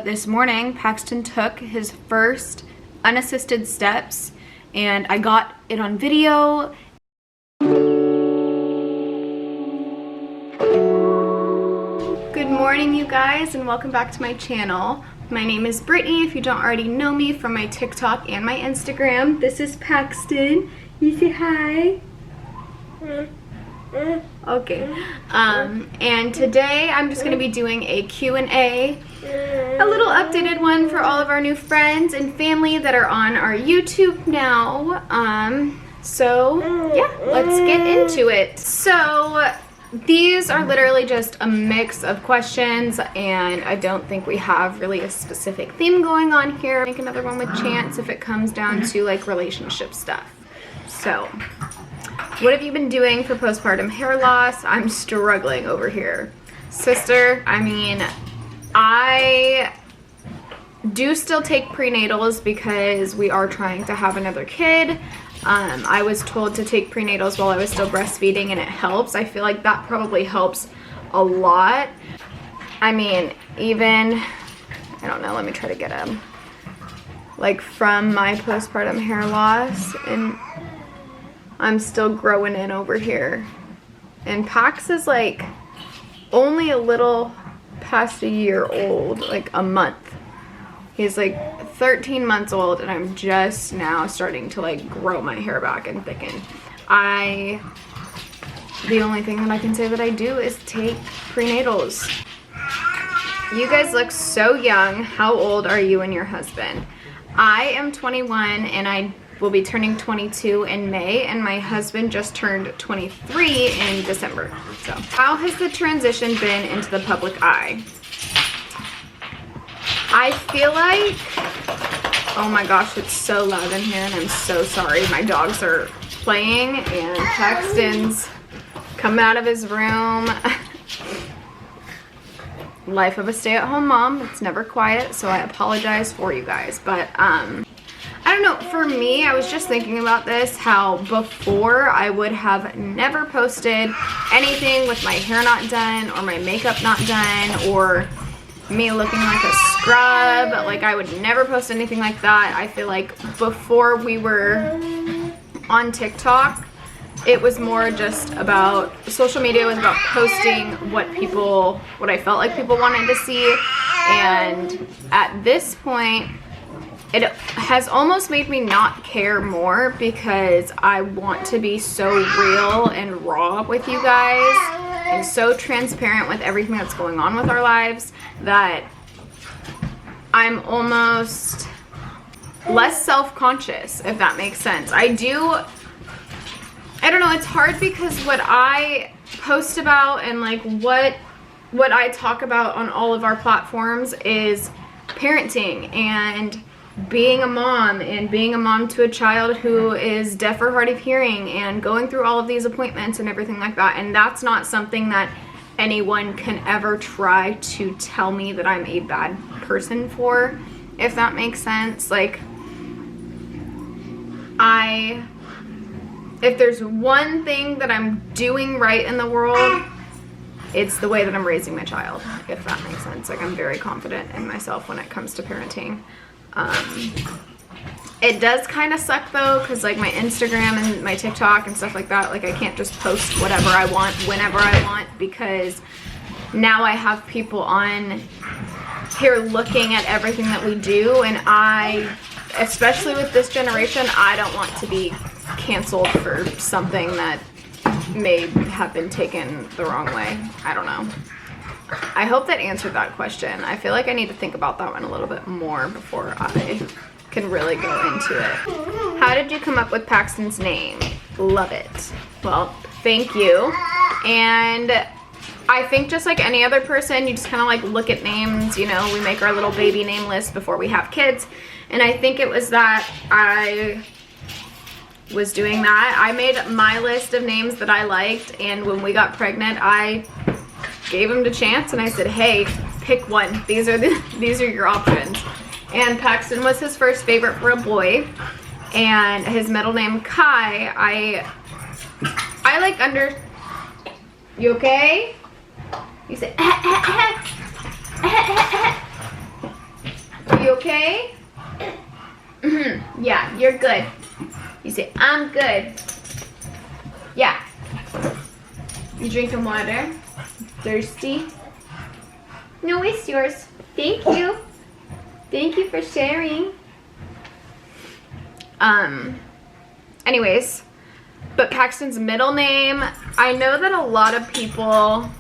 This morning, Paxton took his first unassisted steps, and I got it on video. Good morning, you guys, and welcome back to my channel. My name is Brittany, if you don't already know me from my TikTok and my Instagram. This is Paxton. You say hi? Okay. And today I'm just going to be doing a Q&A, a little updated one for all of our new friends and family that are on our YouTube now. So yeah, let's get into it. So these are literally just a mix of questions, and I don't think we have really a specific theme going on here. Make another one with Chance if it comes down to like relationship stuff. So what have you been doing for postpartum hair loss? I'm struggling over here. Sister, I mean, I do still take prenatals because we are trying to have another kid. I was told to take prenatals while I was still breastfeeding, and it helps. I feel like that probably helps a lot. I mean, even, I don't know, let me try to get them. Like from my postpartum hair loss, and I'm still growing in over here. And Pax is like only a little past a year old, like a month. He's like 13 months old, and I'm just now starting to like grow my hair back and thicken. The only thing that I can say that I do is take prenatals. You guys look so young. How old are you and your husband? I am 21, and I will be turning 22 in May, and my husband just turned 23 in December. So how has the transition been into the public eye? I feel like, oh my gosh, it's so loud in here, and I'm so sorry. My dogs are playing, and Paxton's come out of his room. Life of a stay-at-home mom. It's never quiet, so I apologize for you guys. But I don't know, for me, I was just thinking about this, how before I would have never posted anything with my hair not done or my makeup not done or me looking like a scrub. Like, I would never post anything like that. I feel like before we were on TikTok, it was more just about, social media was about posting what I felt like people wanted to see. And at this point, it has almost made me not care more, because I want to be so real and raw with you guys and so transparent with everything that's going on with our lives that I'm almost less self-conscious, if that makes sense. I don't know, it's hard because what I post about and like what I talk about on all of our platforms is parenting and being a mom, and being a mom to a child who is deaf or hard of hearing, and going through all of these appointments and everything like that. And that's not something that anyone can ever try to tell me that I'm a bad person for, if that makes sense. Like, if there's one thing that I'm doing right in the world, it's the way that I'm raising my child, if that makes sense. Like, I'm very confident in myself when it comes to parenting. It does kind of suck though, because like my Instagram and my TikTok and stuff like that, like I can't just post whatever I want whenever I want, because now I have people on here looking at everything that we do, and especially with this generation, I don't want to be canceled for something that may have been taken the wrong way. I don't know. I hope that answered that question. I feel like I need to think about that one a little bit more before I can really go into it. How did you come up with Paxton's name? Love it. Well, thank you. And I think just like any other person, you just kind of like look at names, you know, we make our little baby name list before we have kids. And I think it was that I was doing that. I made my list of names that I liked, and when we got pregnant, I gave them to Chance, and I said, hey, pick one. These are your options. And Paxton was his first favorite for a boy, and his middle name Kai. I like under. You okay? You say. okay? Yeah, you're good. You say, I'm good. Yeah. You drinking water? Thirsty? No, it's yours. Thank you. Thank you for sharing. Anyways, but Paxton's middle name, I know that a lot of people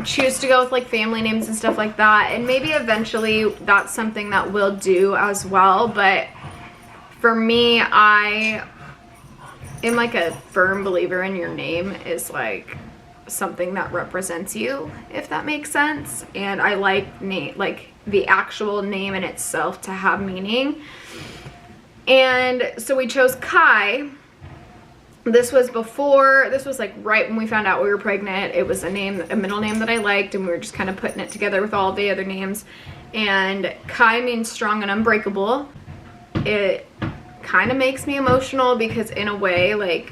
choose to go with like family names and stuff like that, and maybe eventually that's something that we'll do as well, but for me, I am like a firm believer in your name is like something that represents you, if that makes sense, and I like the actual name in itself to have meaning. And so we chose Kai. This was like right when we found out we were pregnant. It was a middle name that I liked, and we were just kind of putting it together with all the other names. And Kai means strong and unbreakable. It kind of makes me emotional because in a way, like,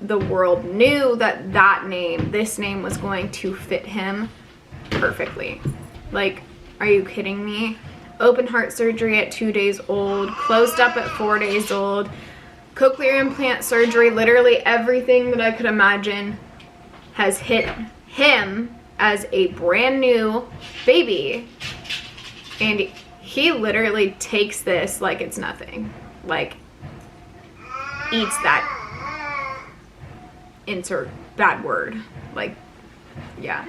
the world knew that this name was going to fit him perfectly. Like, are you kidding me? Open heart surgery at 2 days old, closed up at 4 days old, cochlear implant surgery, literally everything that I could imagine has hit him as a brand new baby. And he literally takes this like it's nothing. Like, eats that, insert bad word. Like, yeah.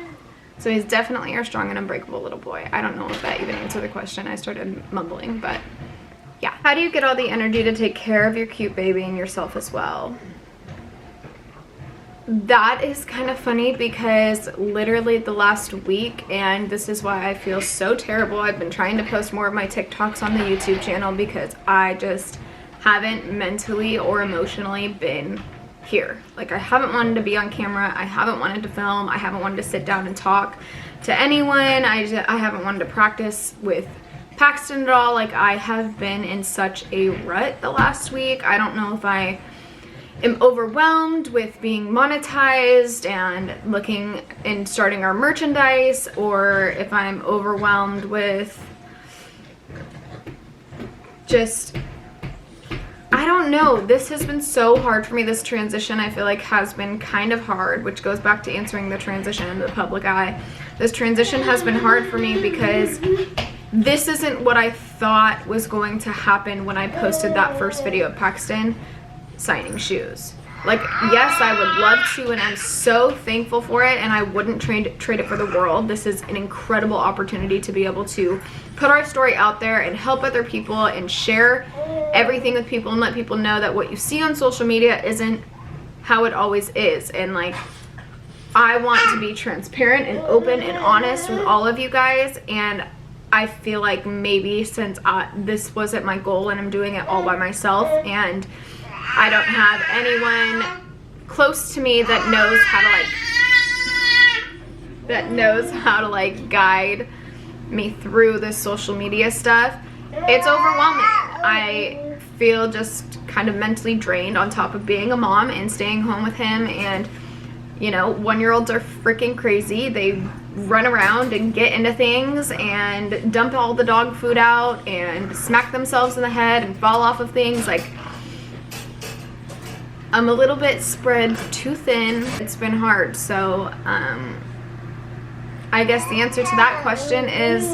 So he's definitely our strong and unbreakable little boy. I don't know if that even answered the question. I started mumbling, but yeah. How do you get all the energy to take care of your cute baby and yourself as well? That is kind of funny because literally the last week, and this is why I feel so terrible, I've been trying to post more of my TikToks on the YouTube channel because I just haven't mentally or emotionally been here. Like, I haven't wanted to be on camera, I haven't wanted to film, I haven't wanted to sit down and talk to anyone, I haven't wanted to practice with Paxton at all. Like, I have been in such a rut the last week. I don't know if I am overwhelmed with being monetized and looking and starting our merchandise, or if I'm overwhelmed with just, I don't know. This has been so hard for me. This transition, I feel like, has been kind of hard, which goes back to answering the transition into the public eye. This transition has been hard for me because this isn't what I thought was going to happen when I posted that first video of Paxton signing shoes. Like, yes, I would love to, and I'm so thankful for it, and I wouldn't trade it for the world. This is an incredible opportunity to be able to put our story out there and help other people and share everything with people and let people know that what you see on social media isn't how it always is. And like, I want to be transparent and open and honest with all of you guys, and I feel like maybe since this wasn't my goal and I'm doing it all by myself, and I don't have anyone close to me that knows how to like guide me through this social media stuff, it's overwhelming. I feel just kind of mentally drained on top of being a mom and staying home with him. And you know, 1-year-olds are freaking crazy. They run around and get into things and dump all the dog food out and smack themselves in the head and fall off of things. Like, I'm a little bit spread too thin. It's been hard. So I guess the answer to that question is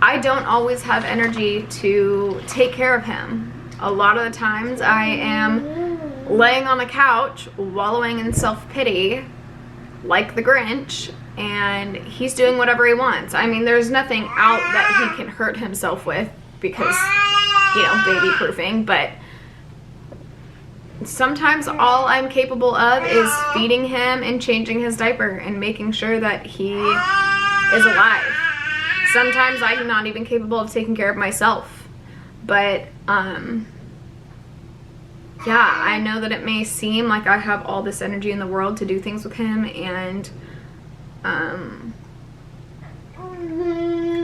I don't always have energy to take care of him. A lot of the times I am laying on the couch wallowing in self-pity like the Grinch, and he's doing whatever he wants. I mean, there's nothing out that he can hurt himself with because, you know, baby proofing, but sometimes all I'm capable of is feeding him and changing his diaper and making sure that he is alive. Sometimes I'm not even capable of taking care of myself. But, yeah, I know that it may seem like I have all this energy in the world to do things with him, and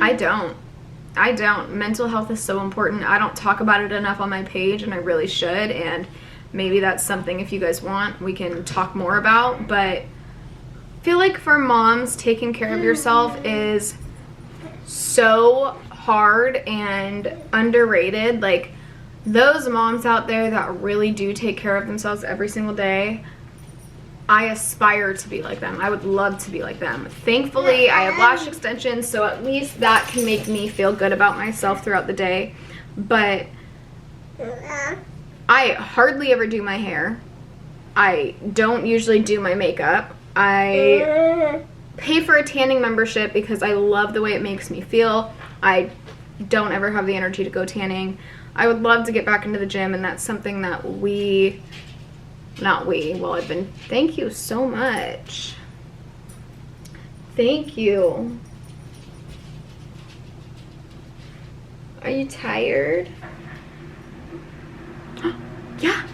I don't. Mental health is so important. I don't talk about it enough on my page, and I really should, and maybe that's something, if you guys want, we can talk more about. But I feel like for moms, taking care of yourself is so hard and underrated. Like, those moms out there that really do take care of themselves every single day, I aspire to be like them. I would love to be like them. Thankfully, I have lash extensions, so at least that can make me feel good about myself throughout the day. But I hardly ever do my hair. I don't usually do my makeup. I pay for a tanning membership because I love the way it makes me feel. I don't ever have the energy to go tanning. I would love to get back into the gym, and that's something that thank you so much. Thank you. Are you tired? Yeah.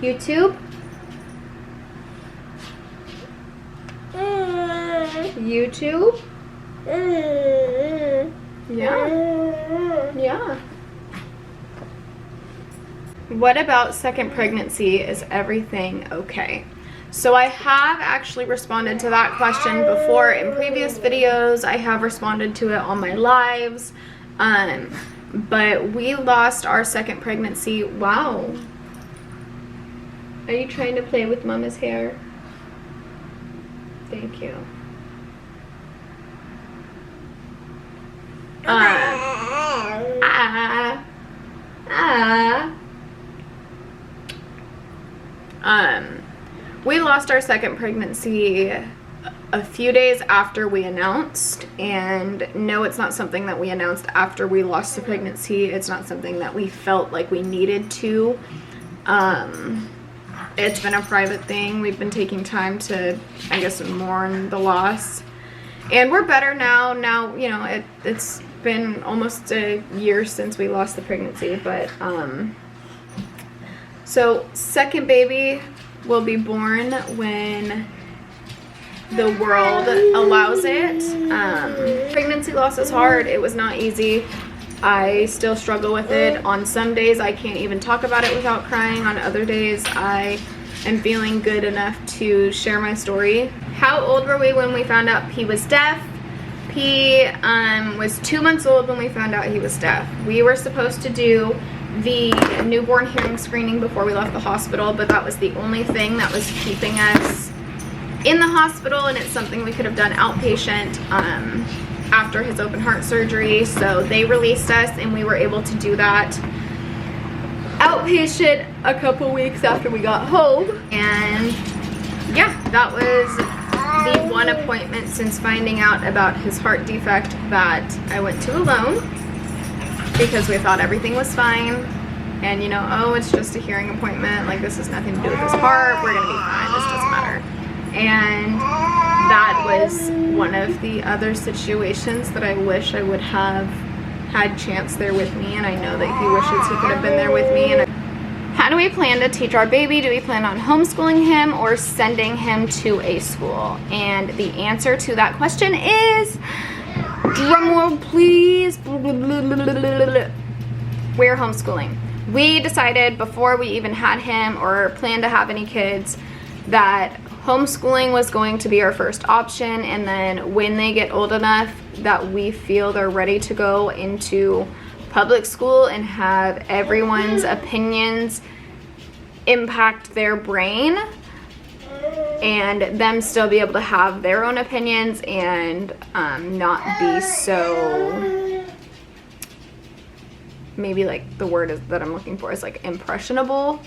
YouTube? YouTube? Yeah. What about second pregnancy? Is everything okay? So I have actually responded to that question before in previous videos. I have responded to it on my lives. But we lost our second pregnancy. Wow. Are you trying to play with Mama's hair? Thank you. We lost our second pregnancy a few days after we announced, and no, it's not something that we announced after we lost the pregnancy. It's not something that we felt like we needed to. It's been a private thing. We've been taking time to, I guess, mourn the loss, and we're better now. Now, you know, it's been almost a year since we lost the pregnancy, but so second baby will be born when the world allows it. Pregnancy loss is hard. It was not easy. I still struggle with it. On some days I can't even talk about it without crying. On other days I am feeling good enough to share my story. How old were we when we found out he was deaf? He was 2 months old when we found out he was deaf. We were supposed to do the newborn hearing screening before we left the hospital, but that was the only thing that was keeping us in the hospital, and it's something we could have done outpatient after his open heart surgery. So they released us, and we were able to do that outpatient a couple weeks after we got home. And yeah, that was the one appointment since finding out about his heart defect that I went to alone, because we thought everything was fine, and you know, oh, it's just a hearing appointment, like this has nothing to do with his heart, we're gonna be fine, this doesn't matter. And that was one of the other situations that I wish I would have had Chance there with me, and I know that he wishes he could have been there with me. And how do we plan to teach our baby? Do we plan on homeschooling him or sending him to a school? And the answer to that question is, drumroll please, we're homeschooling. We decided before we even had him or planned to have any kids that homeschooling was going to be our first option, and then when they get old enough that we feel they're ready to go into public school and have everyone's opinions impact their brain, and them still be able to have their own opinions and not be so, maybe like the word that I'm looking for is like impressionable,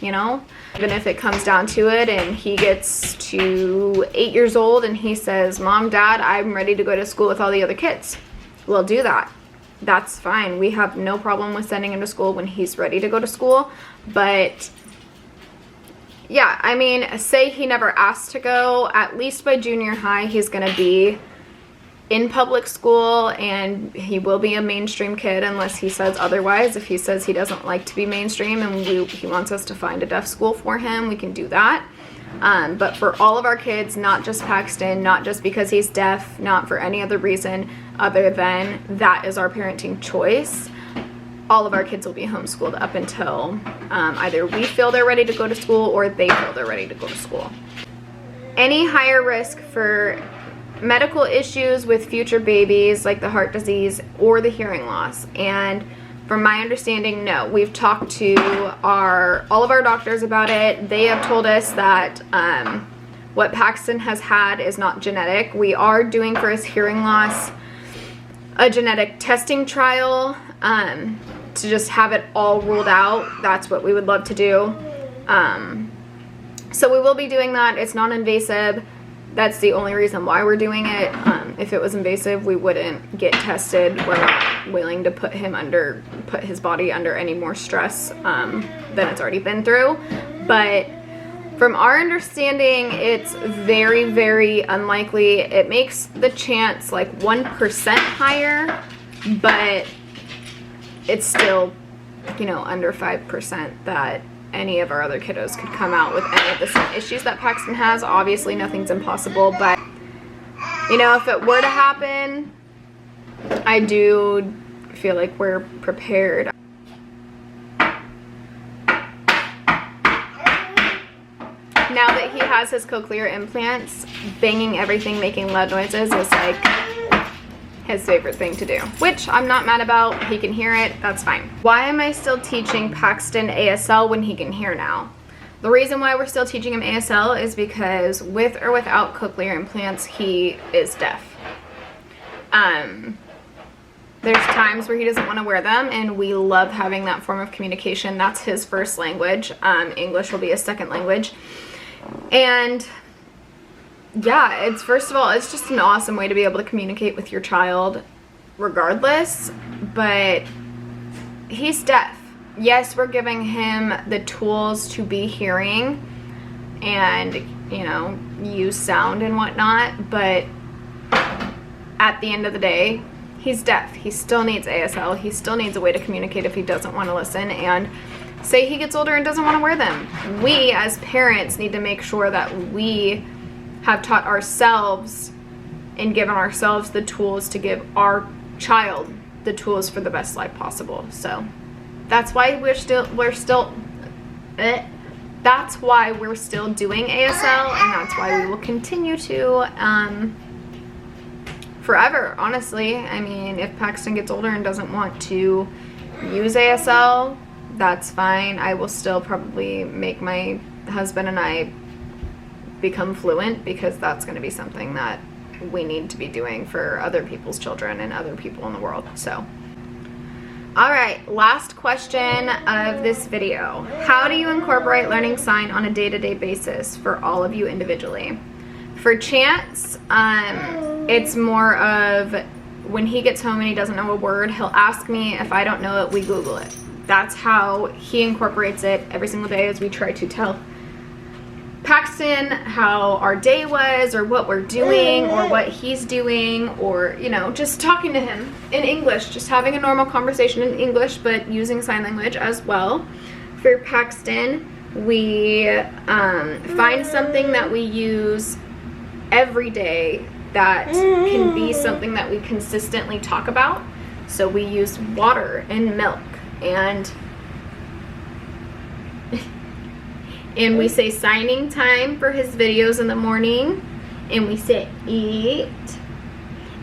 you know? Even if it comes down to it and he gets to 8 years old and he says, Mom, Dad, I'm ready to go to school with all the other kids, we'll do that. That's fine. We have no problem with sending him to school when he's ready to go to school. But yeah, I mean, say he never asked to go, at least by junior high he's gonna be in public school, and he will be a mainstream kid unless he says otherwise. If he says he doesn't like to be mainstream and he wants us to find a deaf school for him, we can do that. But for all of our kids, not just Paxton, not just because he's deaf, not for any other reason other than that is our parenting choice, all of our kids will be homeschooled up until either we feel they're ready to go to school or they feel they're ready to go to school. Any higher risk for medical issues with future babies, like the heart disease or the hearing loss. And from my understanding, no. We've talked to all of our doctors about it. They have told us that what Paxton has had is not genetic. We are doing for his hearing loss a genetic testing trial to just have it all ruled out. That's what we would love to do. So we will be doing that. It's non-invasive. That's the only reason why we're doing it. If it was invasive, we wouldn't get tested. We're not willing to put his body under any more stress than it's already been through. But from our understanding, it's very, very unlikely. It makes the chance like 1% higher, but it's still, you know, under 5% that any of our other kiddos could come out with any of the same issues that Paxton has. Obviously, nothing's impossible, but, you know, if it were to happen, I do feel like we're prepared. Now that he has his Cochlear implants, banging everything, making loud noises is like his favorite thing to do, which I'm not mad about. He can hear it, that's fine. Why am I still teaching Paxton ASL when he can hear now? The reason why we're still teaching him ASL is because with or without Cochlear implants, he is deaf. There's times where he doesn't want to wear them, and we love having that form of communication. That's his first language. English will be his second language. And yeah, it's, first of all, it's just an awesome way to be able to communicate with your child regardless, but he's deaf. Yes, we're giving him the tools to be hearing and, you know, use sound and whatnot, but at the end of the day, he's deaf. He still needs ASL. He still needs a way to communicate if he doesn't want to listen. And say he gets older and doesn't want to wear them. We as parents need to make sure that we have taught ourselves and given ourselves the tools to give our child the tools for the best life possible. So that's why that's why we're still doing ASL, and that's why we will continue to forever, honestly. I mean, if Paxton gets older and doesn't want to use ASL, that's fine. I will still probably make my husband and I become fluent, because that's going to be something that we need to be doing for other people's children and other people in the world. So, all right, last question of this video. How do you incorporate learning sign on a day-to-day basis for all of you individually? For Chance, it's more of when he gets home and he doesn't know a word, he'll ask me. If I don't know it, we Google it. That's how he incorporates it every single day, as we try to tell Paxton how our day was, or what we're doing, or what he's doing, or, you know, just talking to him in English, just having a normal conversation in English, but using sign language as well. For Paxton, we find something that we use every day that can be something that we consistently talk about. So we use water and milk, and we say signing time for his videos in the morning, and we say eat,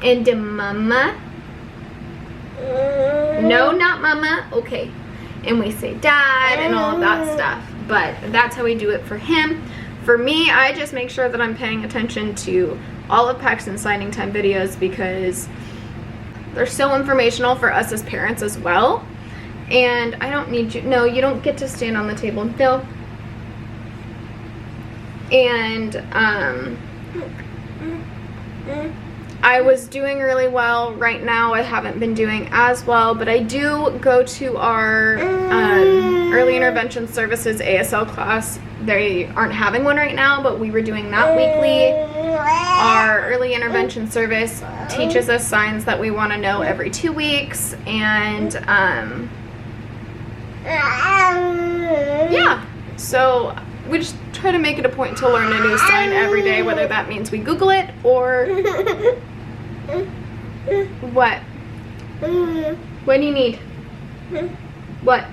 and mama, no, not mama, okay, and we say dad, and all of that stuff. But that's how we do it for him. For me, I just make sure that I'm paying attention to all of Paxton's signing time videos, because they're so informational for us as parents as well. And I don't need you, no, you don't get to stand on the table, no. And I was doing really well. Right now I haven't been doing as well, but I do go to our early intervention services ASL class. They aren't having one right now, but we were doing that weekly. Our early intervention service teaches us signs that we want to know every 2 weeks, and yeah, so we just try to make it a point to learn a new sign every day, whether that means we Google it or what? What do you need? What?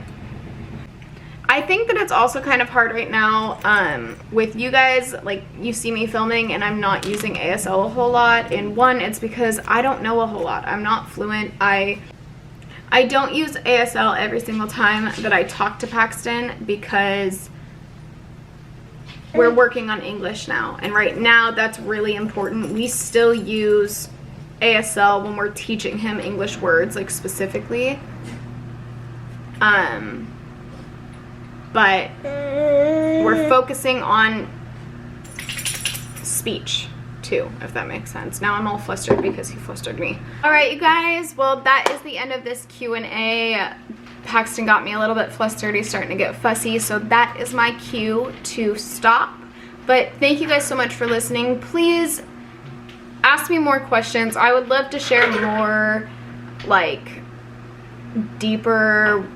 I I think that it's also kind of hard right now with you guys. Like, you see me filming and I'm not using ASL a whole lot. And one, it's because I don't know a whole lot. I'm not fluent. I don't use ASL every single time that I talk to Paxton because we're working on English now. And right now that's really important. We still use ASL when we're teaching him English words, like specifically. But we're focusing on speech too, if that makes sense. Now I'm all flustered because he flustered me. All right, you guys, well, that is the end of this Q&A. Paxton got me a little bit flustered. He's starting to get fussy, so that is my cue to stop. But thank you guys so much for listening. Please ask me more questions. I would love to share more, like, deeper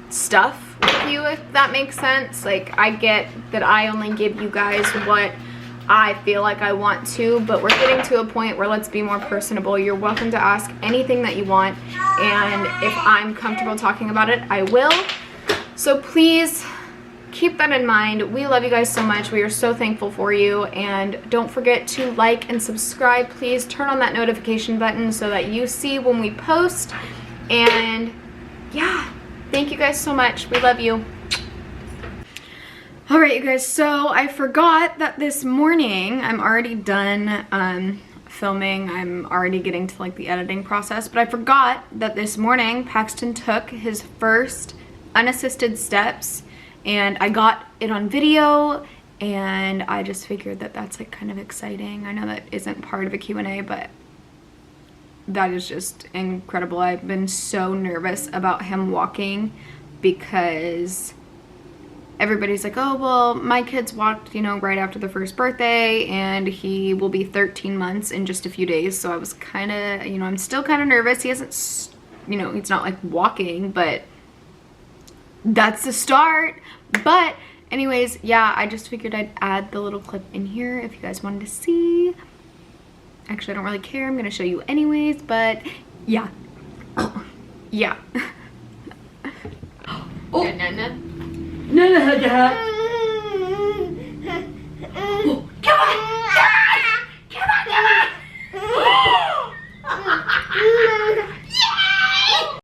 stuff with you, if that makes sense. Like, I get that I only give you guys what I feel like I want to, but we're getting to a point where let's be more personable. You're welcome to ask anything that you want, and if I'm comfortable talking about it, I will. So please keep that in mind. We love you guys so much. We are so thankful for you, and don't forget to like and subscribe. Please turn on that notification button so that you see when we post. And yeah, thank you guys so much. We love you. All right, you guys, so I forgot that this morning, I'm already done filming. I'm already getting to like the editing process, but I forgot that this morning Paxton took his first unassisted steps, and I got it on video, and I just figured that that's like kind of exciting. I know that isn't part of a Q&A, but that is just incredible. I've been so nervous about him walking because everybody's like, oh, well, my kid's walked, you know, right after the first birthday, and he will be 13 months in just a few days. So I was kind of, you know, I'm still kind of nervous. He hasn't, you know, it's not like walking, but that's the start. But anyways, yeah, I just figured I'd add the little clip in here if you guys wanted to see. Actually, I don't really care. I'm going to show you anyways, but yeah. Yeah. Oh. No.